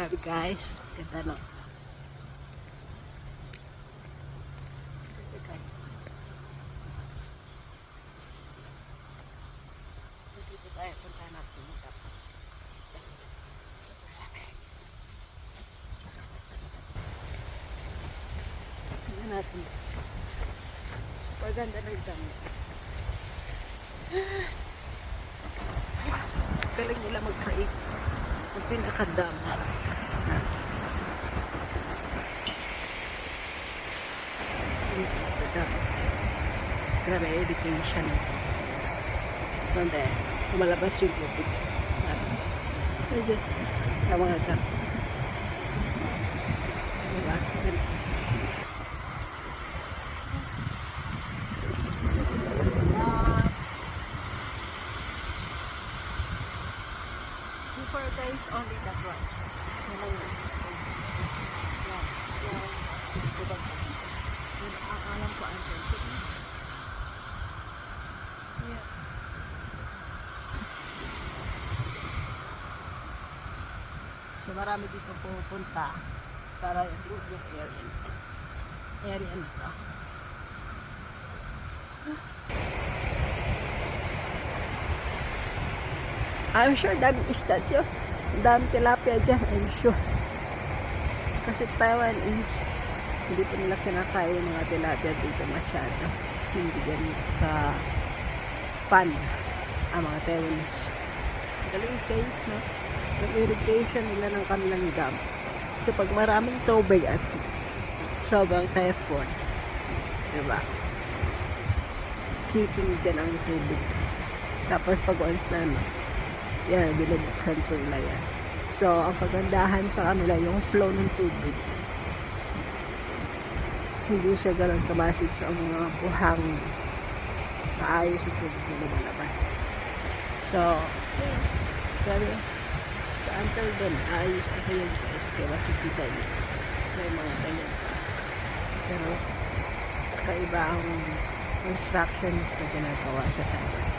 Grabe guys. Ganda no. Grabe guys. Dito tayo. Punta natin. Super lamig. Tingnan natin. Super ganda ng dam. Galing nila mag-create. Ang pinakadam. This is the dam. Grabe education. Donde lumalabas yung tubig. Medyo sa mga dam. Diba? Before guys, only that one. Yan lang yun. Yan. Diba? Yun ang alam ko ang tension. Yeah. So marami dito pupunta para improve yung area nito. I'm sure daming isda dyan. Daming tilapia dyan, I'm sure. Kasi Taiwan is hindi pa nila kinakain yung mga tilapia dito masyado. Hindi ganun ka fun ang mga Taiwanese. Galing guys, no? Yung irrigation nila ng kanilang dam. So pag maraming tubig at sobrang typhoon, diba? Keeping dyan ang tubig. Tapos pag once na, no? Yan, binubuksan po nila yan. So, ang kagandahan sa kanila, yung flow ng tubig. Hindi siya gano'n kamasig sa mga buhang maayos yung tubig na lumalabas. So, sabi, sa until doon, ayos na kayo guys. Kaya makikita niyo. May mga ganyan pa. Pero, kaiba ang instructions na ginagawa sa Taiwan.